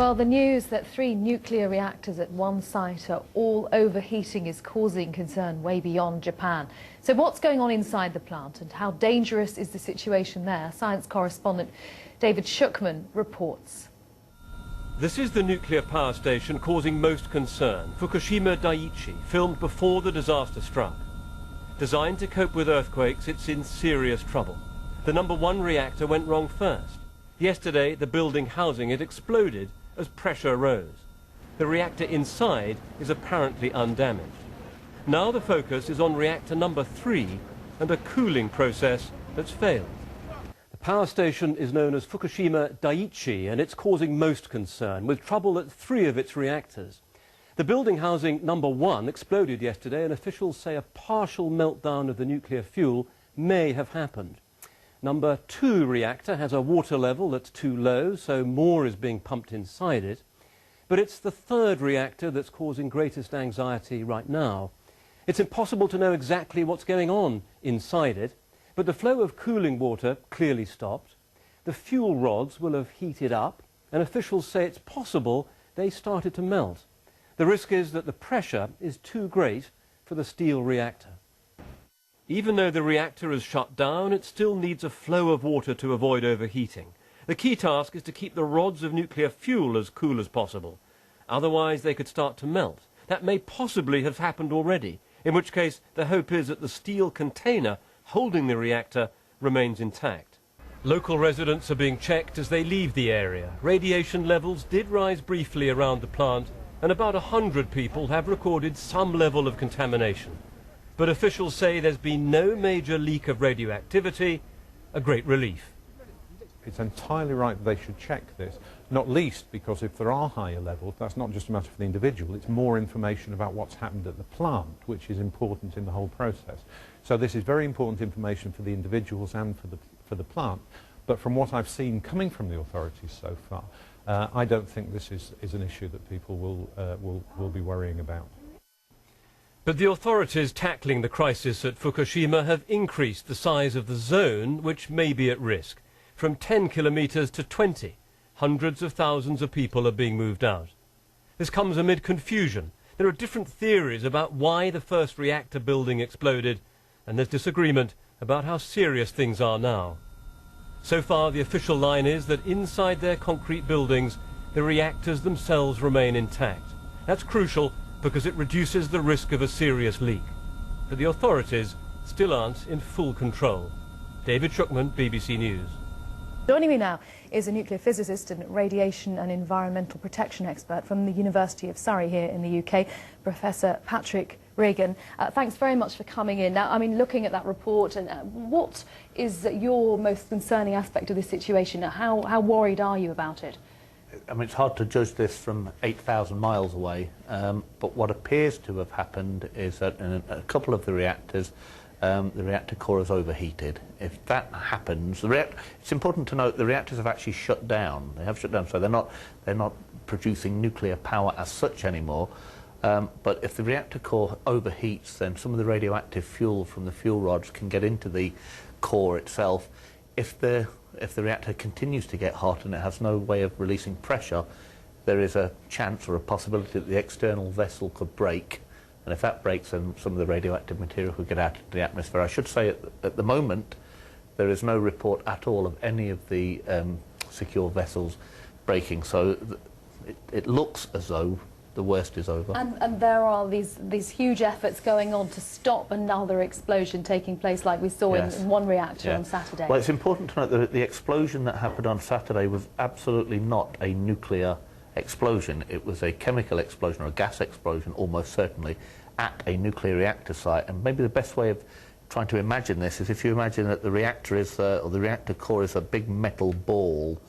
Well, the news that 3 nuclear reactors at one site are all overheating is causing concern way beyond Japan. So what's going on inside the plant and how dangerous is the situation there? Science correspondent David Shukman reports. This is the nuclear power station causing most concern, Fukushima Daiichi, filmed before the disaster struck. Designed to cope with earthquakes, it's in serious trouble. The number 1 reactor went wrong first. Yesterday, the building housing it exploded as pressure rose. The reactor inside is apparently undamaged. Now the focus is on reactor number 3 and a cooling process that's failed. The power station is known as Fukushima Daiichi, and it's causing most concern, with trouble at 3 of its reactors. The building housing number 1 exploded yesterday, and officials say a partial meltdown of the nuclear fuel may have happened. Number 2 reactor has a water level that's too low, so more is being pumped inside it. But it's the 3rd reactor that's causing greatest anxiety right now. It's impossible to know exactly what's going on inside it, but the flow of cooling water clearly stopped. The fuel rods will have heated up, and officials say it's possible they started to melt. The risk is that the pressure is too great for the steel reactor. Even though the reactor is shut down, it still needs a flow of water to avoid overheating. The key task is to keep the rods of nuclear fuel as cool as possible. Otherwise, they could start to melt. That may possibly have happened already, in which case the hope is that the steel container holding the reactor remains intact. Local residents are being checked as they leave the area. Radiation levels did rise briefly around the plant, and about 100 people have recorded some level of contamination. But officials say there's been no major leak of radioactivity, a great relief. It's entirely right that they should check this, not least because if there are higher levels, that's not just a matter for the individual, it's more information about what's happened at the plant, which is important in the whole process. So this is very important information for the individuals and for the plant. But from what I've seen coming from the authorities so far, I don't think this is an issue that people will be worrying about. But the authorities tackling the crisis at Fukushima have increased the size of the zone which may be at risk. From 10 kilometres to 20, hundreds of thousands of people are being moved out. This comes amid confusion. There are different theories about why the first reactor building exploded, and there's disagreement about how serious things are now. So far, the official line is that inside their concrete buildings, the reactors themselves remain intact. That's crucial because it reduces the risk of a serious leak. But the authorities still aren't in full control. David Shukman, BBC News. Joining me now is a nuclear physicist and radiation and environmental protection expert from the University of Surrey here in the UK, Professor Patrick Regan. Thanks very much for coming in. Now, I mean, looking at that report, and what is your most concerning aspect of this situation? How worried are you about it? I mean, it's hard to judge this from 8,000 miles away, but what appears to have happened is that in a couple of the reactors, the reactor core is overheated. If that happens, it's important to note the reactors have actually shut down. They have shut down, so they're not producing nuclear power as such anymore. But if the reactor core overheats, then some of the radioactive fuel from the fuel rods can get into the core itself. If the reactor continues to get hot and it has no way of releasing pressure, there is a chance or a possibility that the external vessel could break. And if that breaks, then some of the radioactive material could get out into the atmosphere. I should say at the moment, there is no report at all of any of the secure vessels breaking. So it looks as though the worst is over. And there are these huge efforts going on to stop another explosion taking place like we saw in one reactor on Saturday. Well, it's important to note that the explosion that happened on Saturday was absolutely not a nuclear explosion. It was a chemical explosion or a gas explosion, almost certainly, at a nuclear reactor site. And maybe the best way of trying to imagine this is if you imagine that the reactor is, or the reactor core is a big metal ball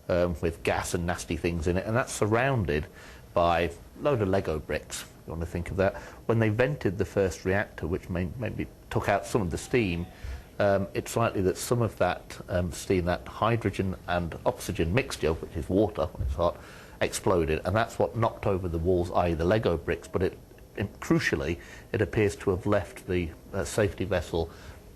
with gas and nasty things in it, and that's surrounded by a load of Lego bricks, if you want to think of that. When they vented the first reactor, which maybe took out some of the steam, it's likely that some of that steam, that hydrogen and oxygen mixture, which is water when it's hot, exploded, and that's what knocked over the walls, i.e. the Lego bricks, but crucially, it appears to have left the safety vessel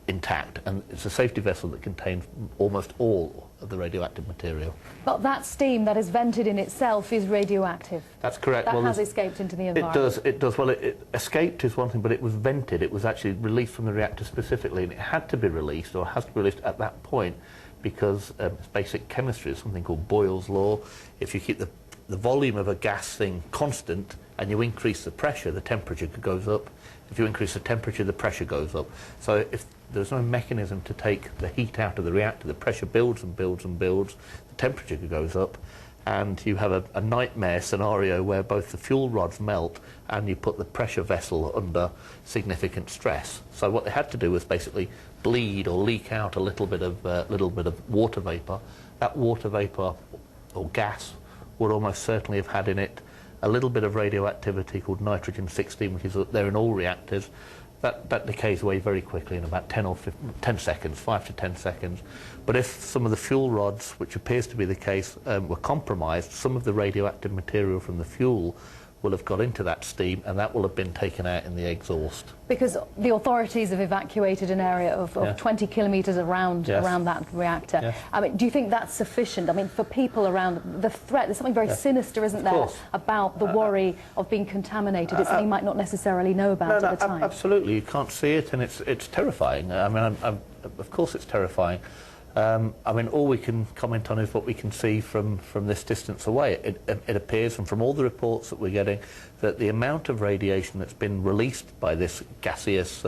intact, and it's a safety vessel that contains almost all of the radioactive material. But that steam that is vented in itself is radioactive. That's correct. That has escaped into the environment. It does. Well, it escaped is one thing, but it was vented. It was actually released from the reactor specifically, and it had to be released, or has to be released at that point, because it's basic chemistry is something called Boyle's law. If you keep the volume of a gas thing constant and you increase the pressure, the temperature goes up. If you increase the temperature, the pressure goes up. So if there's no mechanism to take the heat out of the reactor, the pressure builds and builds and builds, the temperature goes up, and you have a nightmare scenario where both the fuel rods melt and you put the pressure vessel under significant stress. So what they had to do was basically bleed or leak out a little bit of water vapor. That water vapor or gas would almost certainly have had in it a little bit of radioactivity called nitrogen-16, which is there in all reactors. That decays away very quickly in about 10 seconds, 5 to 10 seconds. But if some of the fuel rods, which appears to be the case, were compromised, some of the radioactive material from the fuel will have got into that steam, and that will have been taken out in the exhaust. Because the authorities have evacuated an area of 20 kilometres around that reactor. Yes. I mean, do you think that's sufficient? I mean, for people around the threat, there's something very sinister, isn't there, about the worry of being contaminated? It's something you might not necessarily know about at the time. Absolutely, you can't see it, and it's terrifying. I mean, of course it's terrifying. I mean, all we can comment on is what we can see from this distance away. It appears, and from all the reports that we're getting, that the amount of radiation that's been released by this gaseous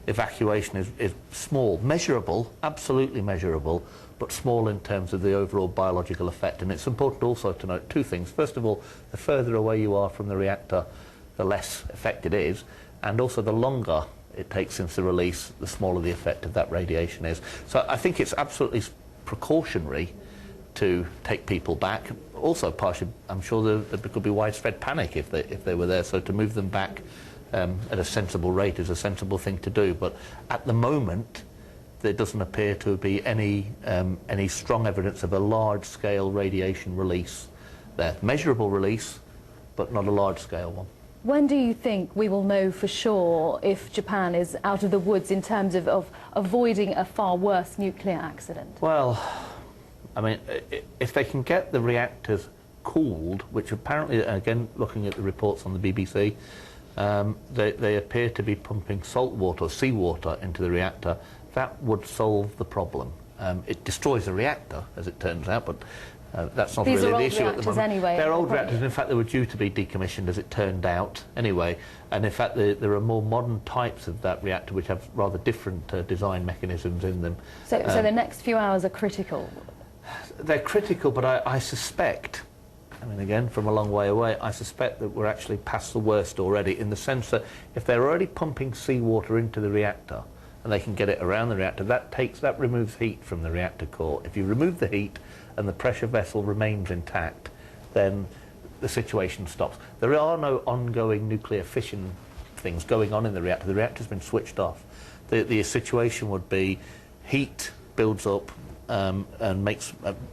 evacuation is small, measurable, absolutely measurable, but small in terms of the overall biological effect. And it's important also to note two things. First of all, the further away you are from the reactor, the less effect it is, and also the longer it takes since the release, the smaller the effect of that radiation is. So I think it's absolutely precautionary to take people back. Also, partially, I'm sure there could be widespread panic if they were there. So to move them back at a sensible rate is a sensible thing to do. But at the moment, there doesn't appear to be any strong evidence of a large-scale radiation release there. Measurable release, but not a large-scale one. When do you think we will know for sure if Japan is out of the woods in terms of avoiding a far worse nuclear accident? Well, I mean, if they can get the reactors cooled, which apparently, again, looking at the reports on the BBC, they appear to be pumping salt water or seawater into the reactor, that would solve the problem. It destroys the reactor, as it turns out, but that's not These really are the old issue at the moment. Anyway, they're old reactors. In fact, they were due to be decommissioned, as it turned out, anyway. And in fact, there are more modern types of that reactor which have rather different design mechanisms in them. So the next few hours are critical? They're critical, but I suspect, I mean, again, from a long way away, I suspect that we're actually past the worst already, in the sense that if they're already pumping seawater into the reactor, and they can get it around the reactor, that removes heat from the reactor core. If you remove the heat and the pressure vessel remains intact, then the situation stops. There are no ongoing nuclear fission things going on in the reactor. The reactor's been switched off. The situation would be heat builds up and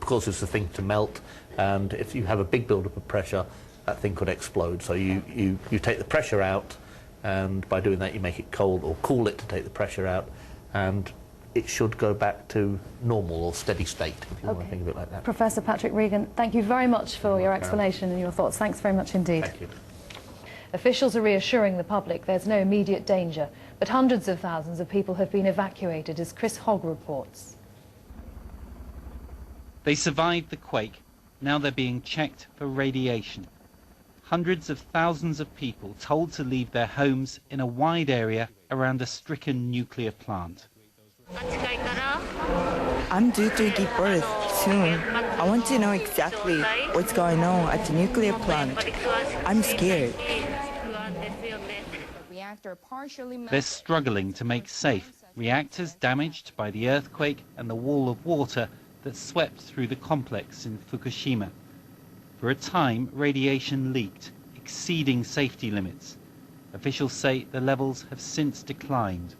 causes the thing to melt, and if you have a big build-up of pressure, that thing could explode. So you take the pressure out, and by doing that you make it cold, or cool it to take the pressure out, and it should go back to normal or steady state, if you want to think of it like that. Professor Patrick Regan, thank you very much for your explanation and your thoughts. Thanks very much indeed. Thank you. Officials are reassuring the public there's no immediate danger, but hundreds of thousands of people have been evacuated, as Chris Hogg reports. They survived the quake. Now they're being checked for radiation. Hundreds of thousands of people told to leave their homes in a wide area around a stricken nuclear plant. I'm due to give birth soon. I want to know exactly what's going on at the nuclear plant. I'm scared. They're struggling to make safe reactors damaged by the earthquake and the wall of water that swept through the complex in Fukushima. For a time, radiation leaked, exceeding safety limits. Officials say the levels have since declined.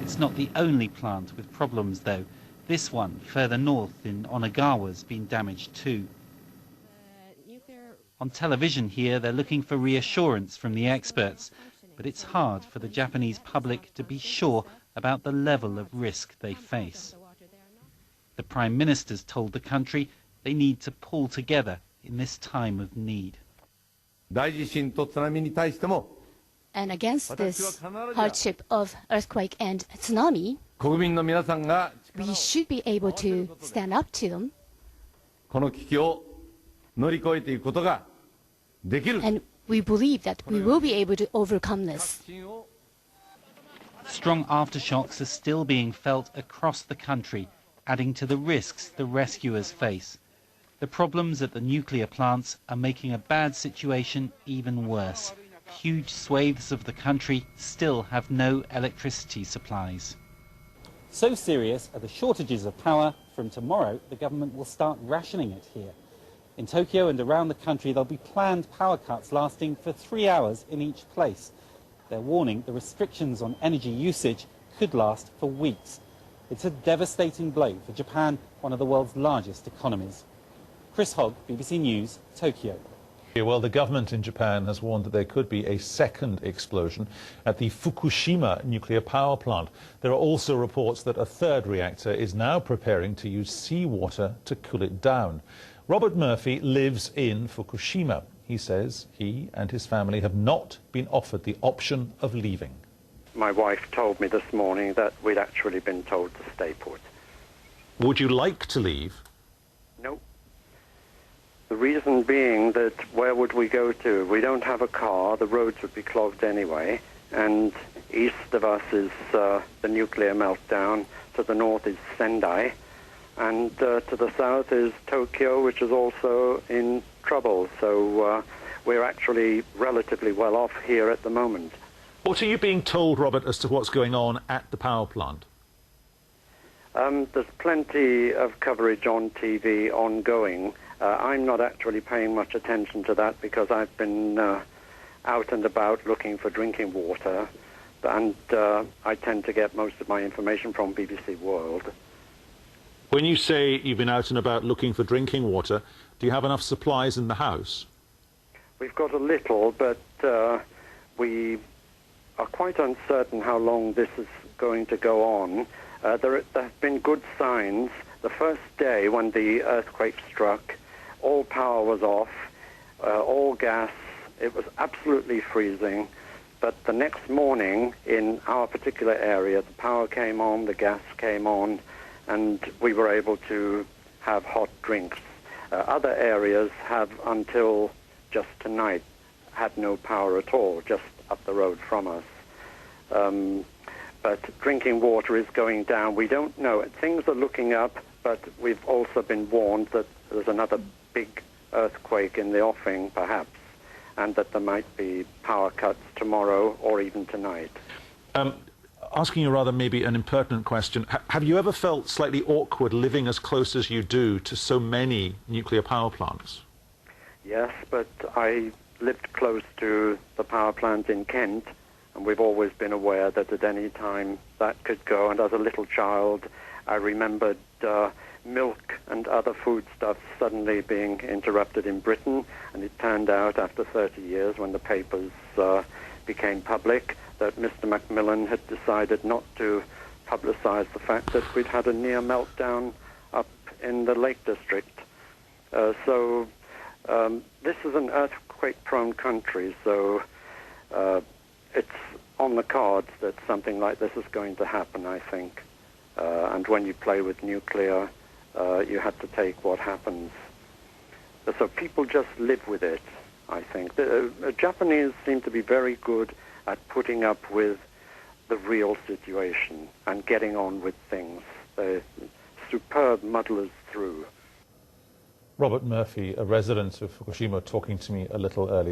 It's not the only plant with problems, though. This one, further north in Onagawa's been damaged too. On television here, they're looking for reassurance from the experts, but it's hard for the Japanese public to be sure about the level of risk they face. The Prime Minister's told the country they need to pull together in this time of need. And against this hardship of earthquake and tsunami, we should be able to stand up to them. And we believe that we will be able to overcome this. Strong aftershocks are still being felt across the country, adding to the risks the rescuers face. The problems at the nuclear plants are making a bad situation even worse. Huge swathes of the country still have no electricity supplies. So serious are the shortages of power, from tomorrow the government will start rationing it here. In Tokyo and around the country there'll be planned power cuts lasting for 3 hours in each place. They're warning the restrictions on energy usage could last for weeks. It's a devastating blow for Japan, one of the world's largest economies. Chris Hogg, BBC News, Tokyo. Well, the government in Japan has warned that there could be a second explosion at the Fukushima nuclear power plant. There are also reports that a third reactor is now preparing to use seawater to cool it down. Robert Murphy lives in Fukushima. He says he and his family have not been offered the option of leaving. My wife told me this morning that we'd actually been told to stay put. Would you like to leave? No. The reason being that where would we go to? We don't have a car, the roads would be clogged anyway, and east of us is the nuclear meltdown, to the north is Sendai, and to the south is Tokyo, which is also in trouble. So we're actually relatively well off here at the moment. What are you being told, Robert, as to what's going on at the power plant? There's plenty of coverage on TV ongoing. I'm not actually paying much attention to that because I've been out and about looking for drinking water, and I tend to get most of my information from BBC World. When you say you've been out and about looking for drinking water, do you have enough supplies in the house? We've got a little, but we are quite uncertain how long this is going to go on. There have been good signs. The first day when the earthquake struck, all power was off, all gas. It was absolutely freezing. But the next morning in our particular area, the power came on, the gas came on, and we were able to have hot drinks. Other areas have, until just tonight, had no power at all, just up the road from us. But drinking water is going down. We don't know. Things are looking up, but we've also been warned that there's another big earthquake in the offing, perhaps, and that there might be power cuts tomorrow or even tonight. Asking you rather maybe an impertinent question, have you ever felt slightly awkward living as close as you do to so many nuclear power plants? Yes, but I lived close to the power plant in Kent, and we've always been aware that at any time that could go. And as a little child, I remembered milk and other foodstuffs suddenly being interrupted in Britain, and it turned out after 30 years when the papers became public that Mr. Macmillan had decided not to publicize the fact that we'd had a near meltdown up in the Lake District. So this is an earthquake-prone country, so it's on the cards that something like this is going to happen, I think. And when you play with nuclear, you have to take what happens. So people just live with it, I think. The Japanese seem to be very good at putting up with the real situation and getting on with things. They're superb muddlers through. Robert Murphy, a resident of Fukushima, talking to me a little earlier.